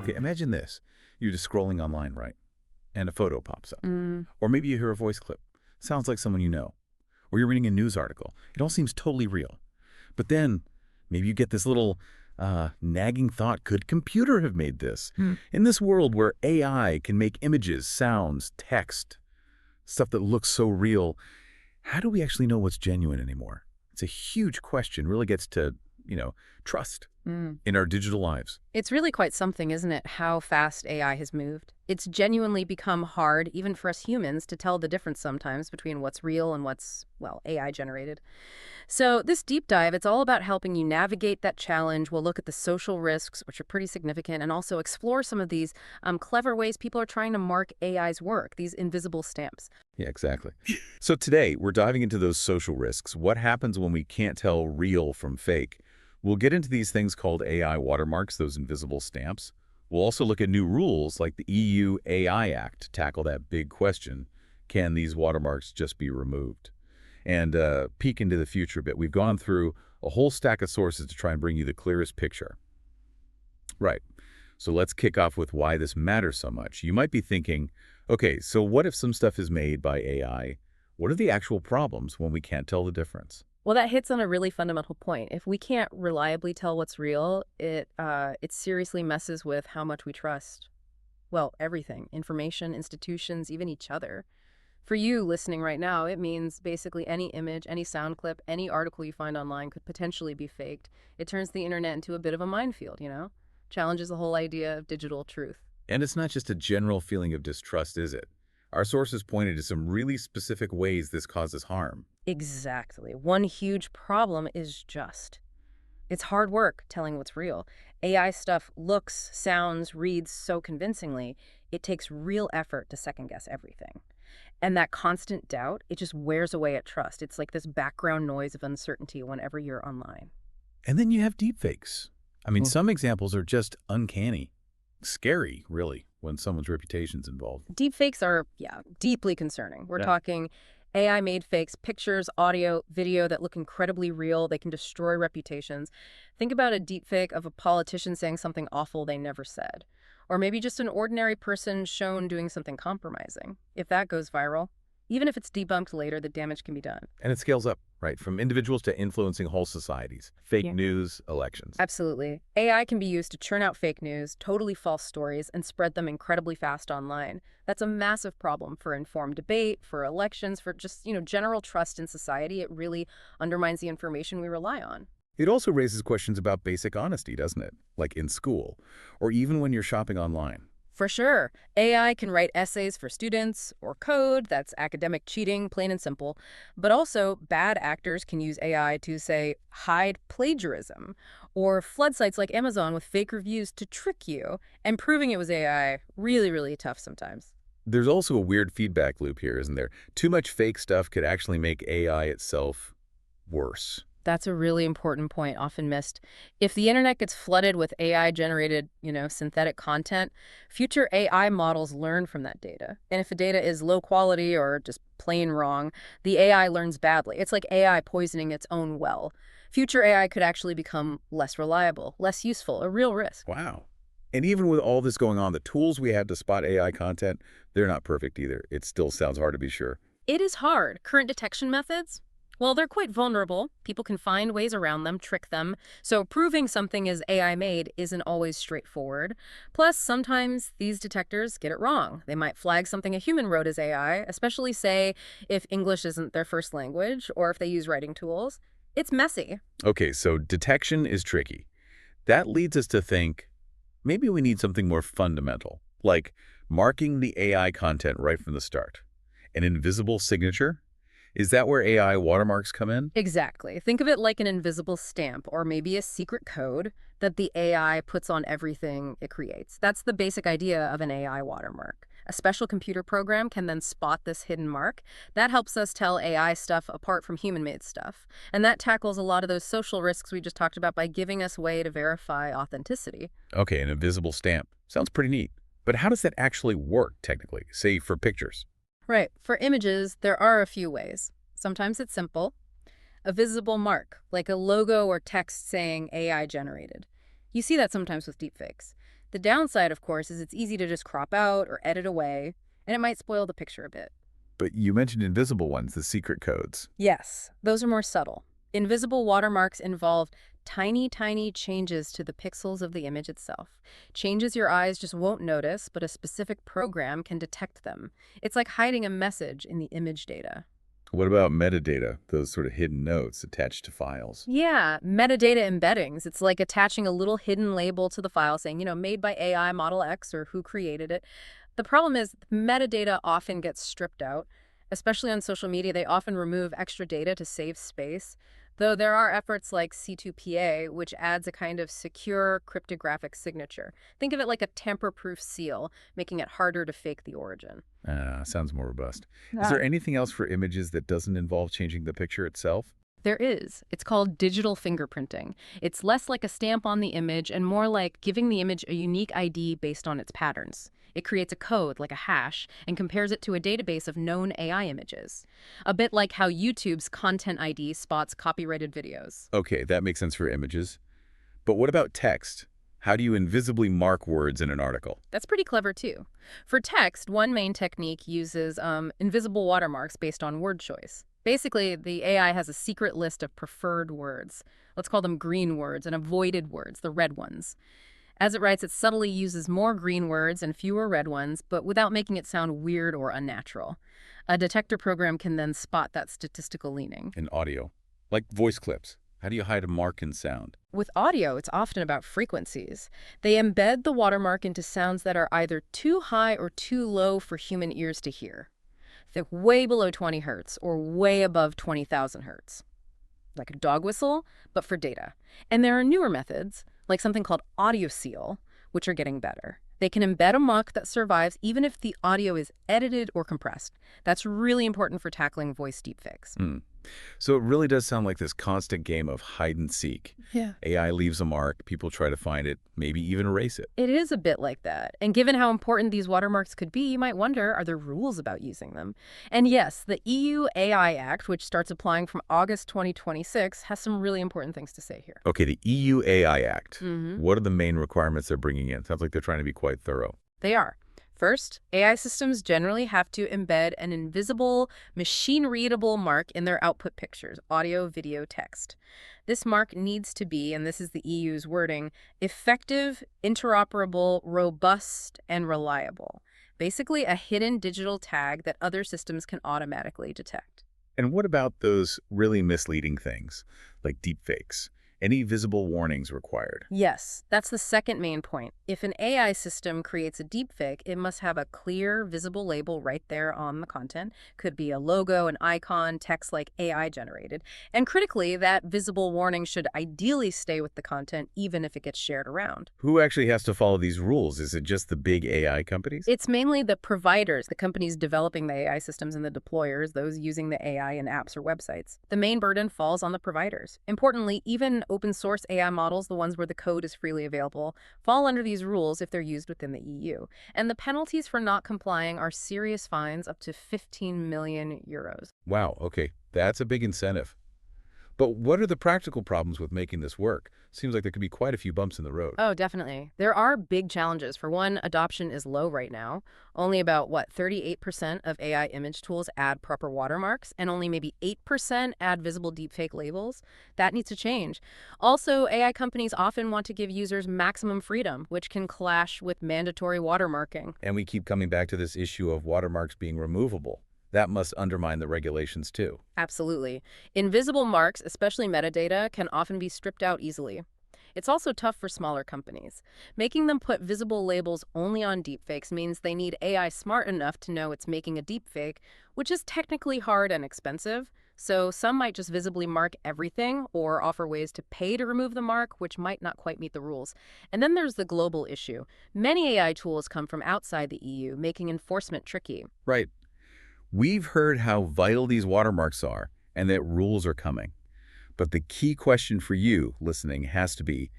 Okay, imagine this. You're just scrolling online, right? And a photo pops up. Mm. Or maybe you hear a voice clip. Sounds like someone you know. Or you're reading a news article. It all seems totally real. But then maybe you get this little nagging thought, could computer have made this? In this world where AI can make images, sounds, text, stuff that looks so real, how do we actually know what's genuine anymore? It's a huge question, really gets to, trust in our digital lives. It's really quite something, isn't it, how fast AI has moved? It's genuinely become hard, even for us humans, to tell the difference sometimes between what's real and what's, well, AI generated. So this deep dive, it's all about helping you navigate that challenge. We'll look at the social risks, which are pretty significant, and also explore some of these clever ways people are trying to mark AI's work, these invisible stamps. Yeah, exactly. So today, we're diving into those social risks. What happens when we can't tell real from fake? We'll get into these things called AI watermarks, those invisible stamps. We'll also look at new rules like the EU AI Act to tackle that big question, can these watermarks just be removed? And peek into the future a bit. We've gone through a whole stack of sources to try and bring you the clearest picture. Right. So let's kick off with why this matters so much. You might be thinking, okay, so what if some stuff is made by AI? What are the actual problems when we can't tell the difference? Well, that hits on a really fundamental point. If we can't reliably tell what's real, it seriously messes with how much we trust, well, everything, information, institutions, even each other. For you listening right now, it means basically any image, any sound clip, any article you find online could potentially be faked. It turns the internet into a bit of a minefield, Challenges the whole idea of digital truth. And it's not just a general feeling of distrust, is it? Our sources pointed to some really specific ways this causes harm. Exactly. One huge problem is it's hard work telling what's real. AI stuff looks, sounds, reads so convincingly, it takes real effort to second guess everything. And that constant doubt, it just wears away at trust. It's like this background noise of uncertainty whenever you're online. And then you have deepfakes. I mean, some examples are just uncanny. Scary, really, when someone's reputation's involved. Deepfakes are, deeply concerning. We're talking AI-made fakes, pictures, audio, video that look incredibly real. They can destroy reputations. Think about a deepfake of a politician saying something awful they never said. Or maybe just an ordinary person shown doing something compromising. If that goes viral, even if it's debunked later, the damage can be done. And it scales up, right? From individuals to influencing whole societies. Fake news, elections. Absolutely. AI can be used to churn out fake news, totally false stories, and spread them incredibly fast online. That's a massive problem for informed debate, for elections, for just, general trust in society. It really undermines the information we rely on. It also raises questions about basic honesty, doesn't it? Like in school, or even when you're shopping online. For sure. AI can write essays for students or code. That's academic cheating, plain and simple. But also, bad actors can use AI to, say, hide plagiarism, or flood sites like Amazon with fake reviews to trick you. And proving it was AI, really, really tough sometimes. There's also a weird feedback loop here, isn't there? Too much fake stuff could actually make AI itself worse. That's a really important point, often missed. If the internet gets flooded with AI-generated, synthetic content, future AI models learn from that data. And if the data is low quality or just plain wrong, the AI learns badly. It's like AI poisoning its own well. Future AI could actually become less reliable, less useful, a real risk. Wow. And even with all this going on, the tools we have to spot AI content, they're not perfect either. It still sounds hard to be sure. It is hard. Current detection methods? Well, they're quite vulnerable. People can find ways around them, trick them. So proving something is AI-made isn't always straightforward. Plus, sometimes these detectors get it wrong. They might flag something a human wrote as AI, especially, say, if English isn't their first language or if they use writing tools. It's messy. Okay, so detection is tricky. That leads us to think maybe we need something more fundamental, like marking the AI content right from the start. An invisible signature? Is that where AI watermarks come in? Exactly. Think of it like an invisible stamp or maybe a secret code that the AI puts on everything it creates. That's the basic idea of an AI watermark. A special computer program can then spot this hidden mark. That helps us tell AI stuff apart from human-made stuff. And that tackles a lot of those social risks we just talked about by giving us a way to verify authenticity. Okay, an invisible stamp. Sounds pretty neat. But how does that actually work, technically, say, for pictures? Right. For images, there are a few ways. Sometimes it's simple. A visible mark, like a logo or text saying AI generated. You see that sometimes with deepfakes. The downside, of course, is it's easy to just crop out or edit away, and it might spoil the picture a bit. But you mentioned invisible ones, the secret codes. Yes, those are more subtle. Invisible watermarks involve tiny, tiny changes to the pixels of the image itself. Changes your eyes just won't notice, but a specific program can detect them. It's like hiding a message in the image data. What about metadata, those sort of hidden notes attached to files? Yeah, metadata embeddings. It's like attaching a little hidden label to the file saying, made by AI Model X or who created it. The problem is metadata often gets stripped out. Especially on social media, they often remove extra data to save space. Though there are efforts like C2PA, which adds a kind of secure cryptographic signature. Think of it like a tamper-proof seal, making it harder to fake the origin. Sounds more robust. Is Yeah. there anything else for images that doesn't involve changing the picture itself? There is. It's called digital fingerprinting. It's less like a stamp on the image and more like giving the image a unique ID based on its patterns. It creates a code, like a hash, and compares it to a database of known AI images. A bit like how YouTube's Content ID spots copyrighted videos. Okay, that makes sense for images. But what about text? How do you invisibly mark words in an article? That's pretty clever, too. For text, one main technique uses invisible watermarks based on word choice. Basically, the AI has a secret list of preferred words. Let's call them green words and avoided words, the red ones. As it writes, it subtly uses more green words and fewer red ones, but without making it sound weird or unnatural. A detector program can then spot that statistical leaning. In audio, like voice clips. How do you hide a mark in sound? With audio, it's often about frequencies. They embed the watermark into sounds that are either too high or too low for human ears to hear. Think way below 20 hertz or way above 20,000 hertz. Like a dog whistle, but for data. And there are newer methods, like something called audio seal, which are getting better. They can embed a mark that survives even if the audio is edited or compressed. That's really important for tackling voice deepfakes. Hmm. So it really does sound like this constant game of hide and seek. Yeah. AI leaves a mark, people try to find it, maybe even erase it. It is a bit like that. And given how important these watermarks could be, you might wonder, are there rules about using them? And yes, the EU AI Act, which starts applying from August 2026, has some really important things to say here. Okay, the EU AI Act. Mm-hmm. What are the main requirements they're bringing in? Sounds like they're trying to be quite thorough. They are. First, AI systems generally have to embed an invisible, machine-readable mark in their output pictures, audio, video, text. This mark needs to be, and this is the EU's wording, effective, interoperable, robust, and reliable. Basically, a hidden digital tag that other systems can automatically detect. And what about those really misleading things, like deepfakes? Any visible warnings required? Yes, that's the second main point. If an AI system creates a deepfake, it must have a clear, visible label right there on the content. Could be a logo, an icon, text like AI generated. And critically, that visible warning should ideally stay with the content, even if it gets shared around. Who actually has to follow these rules? Is it just the big AI companies? It's mainly the providers, the companies developing the AI systems and the deployers, those using the AI in apps or websites. The main burden falls on the providers. Importantly, even open source AI models, the ones where the code is freely available, fall under these rules if they're used within the EU. And the penalties for not complying are serious fines up to 15 million euros. Wow, okay, that's a big incentive. But what are the practical problems with making this work? Seems like there could be quite a few bumps in the road. Oh, definitely. There are big challenges. For one, adoption is low right now. Only about, 38% of AI image tools add proper watermarks, and only maybe 8% add visible deepfake labels. That needs to change. Also, AI companies often want to give users maximum freedom, which can clash with mandatory watermarking. And we keep coming back to this issue of watermarks being removable. That must undermine the regulations too. Absolutely. Invisible marks, especially metadata, can often be stripped out easily. It's also tough for smaller companies. Making them put visible labels only on deepfakes means they need AI smart enough to know it's making a deepfake, which is technically hard and expensive. So some might just visibly mark everything or offer ways to pay to remove the mark, which might not quite meet the rules. And then there's the global issue. Many AI tools come from outside the EU, making enforcement tricky. Right. We've heard how vital these watermarks are and that rules are coming. But the key question for you listening has to be,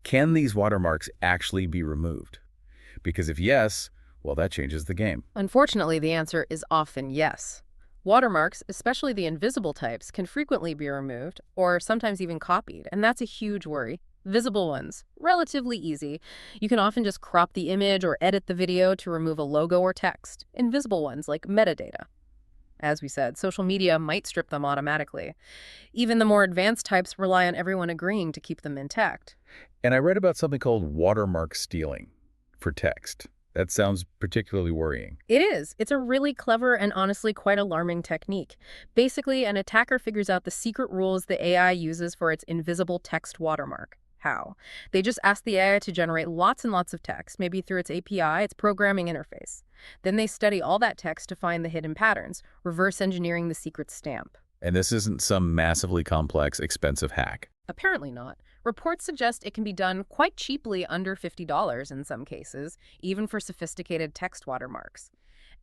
can these watermarks actually be removed? Because if yes, Well, that changes the game. Unfortunately, the answer is often yes. Watermarks, especially the invisible types, can frequently be removed or sometimes even copied, and that's a huge worry. Visible ones, relatively easy. You can often just crop the image or edit the video to remove a logo or text. Invisible ones, like metadata. As we said, social media might strip them automatically. Even the more advanced types rely on everyone agreeing to keep them intact. And I read about something called watermark stealing for text. That sounds particularly worrying. It is. It's a really clever and honestly quite alarming technique. Basically, an attacker figures out the secret rules the AI uses for its invisible text watermark. How? They just ask the AI to generate lots and lots of text, maybe through its API, its programming interface. Then they study all that text to find the hidden patterns, reverse engineering the secret stamp. And this isn't some massively complex, expensive hack. Apparently not. Reports suggest it can be done quite cheaply, under $50 in some cases, even for sophisticated text watermarks.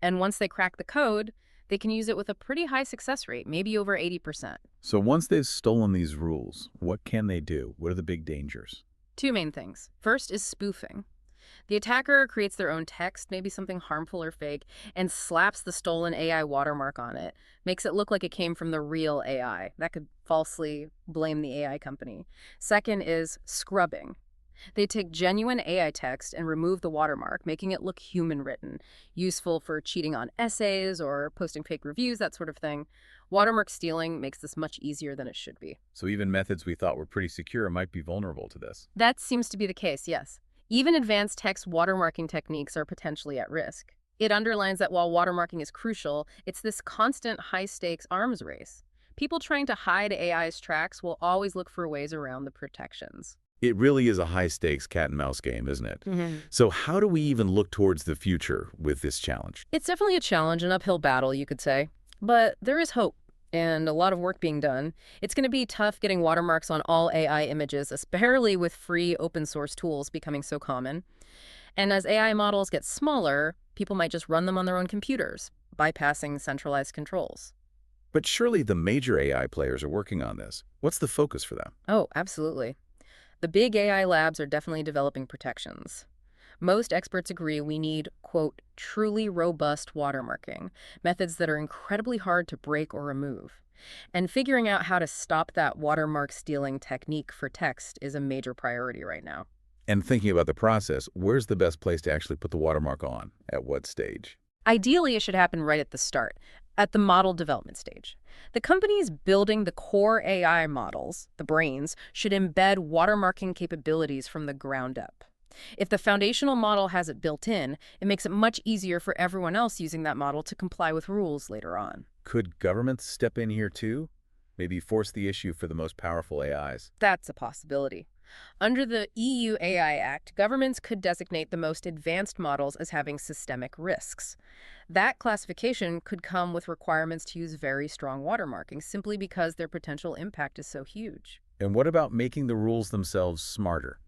And once they crack the code, they can use it with a pretty high success rate, maybe over 80%. So once they've stolen these rules, what can they do? What are the big dangers? Two main things. First is spoofing. The attacker creates their own text, maybe something harmful or fake, and slaps the stolen AI watermark on it. Makes it look like it came from the real AI. That could falsely blame the AI company. Second is scrubbing. They take genuine AI text and remove the watermark, making it look human-written, useful for cheating on essays or posting fake reviews, that sort of thing. Watermark stealing makes this much easier than it should be. So even methods we thought were pretty secure might be vulnerable to this. That seems to be the case, yes. Even advanced text watermarking techniques are potentially at risk. It underlines that while watermarking is crucial, it's this constant high-stakes arms race. People trying to hide AI's tracks will always look for ways around the protections. It really is a high-stakes cat-and-mouse game, isn't it? Mm-hmm. So how do we even look towards the future with this challenge? It's definitely a challenge, an uphill battle, you could say. But there is hope and a lot of work being done. It's going to be tough getting watermarks on all AI images, especially with free open source tools becoming so common. And as AI models get smaller, people might just run them on their own computers, bypassing centralized controls. But surely the major AI players are working on this. What's the focus for them? Oh, absolutely. The big AI labs are definitely developing protections. Most experts agree we need, quote, truly robust watermarking, methods that are incredibly hard to break or remove. And figuring out how to stop that watermark stealing technique for text is a major priority right now. And thinking about the process, where's the best place to actually put the watermark on? At what stage? Ideally, it should happen right at the start, at the model development stage. The companies building the core AI models, the brains, should embed watermarking capabilities from the ground up. If the foundational model has it built in, it makes it much easier for everyone else using that model to comply with rules later on. Could governments step in here too? Maybe force the issue for the most powerful AIs? That's a possibility. Under the EU AI Act, governments could designate the most advanced models as having systemic risks. That classification could come with requirements to use very strong watermarking simply because their potential impact is so huge. And what about making the rules themselves smarter?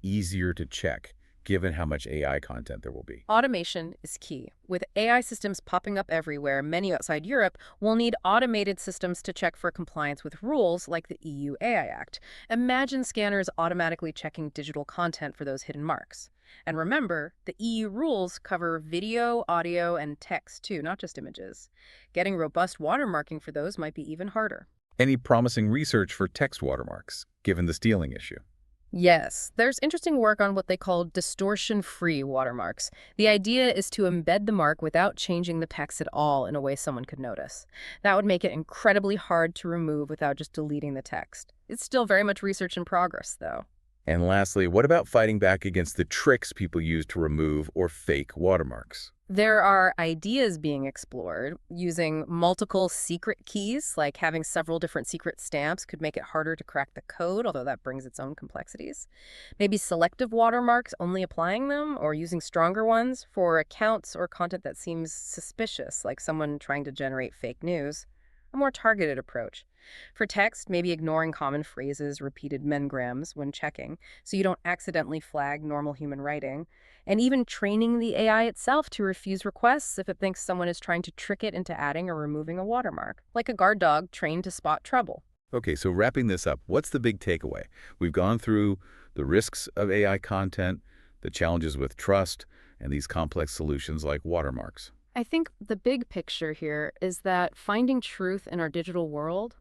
Easier to check, given how much AI content there will be? Automation is key. With AI systems popping up everywhere, many outside Europe will need automated systems to check for compliance with rules like the EU AI Act. Imagine scanners automatically checking digital content for those hidden marks. And remember, the EU rules cover video, audio, and text too, not just images. Getting robust watermarking for those might be even harder. Any promising research for text watermarks, given the stealing issue? Yes, there's interesting work on what they call distortion-free watermarks. The idea is to embed the mark without changing the text at all in a way someone could notice. That would make it incredibly hard to remove without just deleting the text. It's still very much research in progress, though. And lastly, what about fighting back against the tricks people use to remove or fake watermarks? There are ideas being explored. Using multiple secret keys, like having several different secret stamps, could make it harder to crack the code, although that brings its own complexities. Maybe selective watermarks, only applying them, or using stronger ones for accounts or content that seems suspicious, like someone trying to generate fake news. A more targeted approach. For text, maybe ignoring common phrases, repeated mengrams when checking, so you don't accidentally flag normal human writing. And even training the AI itself to refuse requests if it thinks someone is trying to trick it into adding or removing a watermark, like a guard dog trained to spot trouble. Okay, so wrapping this up, what's the big takeaway? We've gone through the risks of AI content, the challenges with trust, and these complex solutions like watermarks. I think the big picture here is that finding truth in our digital world,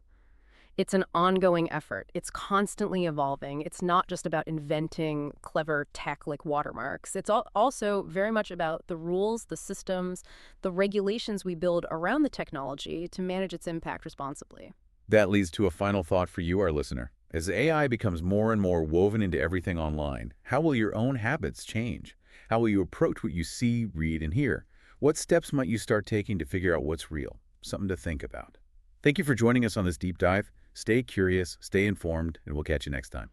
it's an ongoing effort. It's constantly evolving. It's not just about inventing clever tech like watermarks. It's also very much about the rules, the systems, the regulations we build around the technology to manage its impact responsibly. That leads to a final thought for you, our listener. As AI becomes more and more woven into everything online, how will your own habits change? How will you approach what you see, read, and hear? What steps might you start taking to figure out what's real? Something to think about. Thank you for joining us on this deep dive. Stay curious, stay informed, and we'll catch you next time.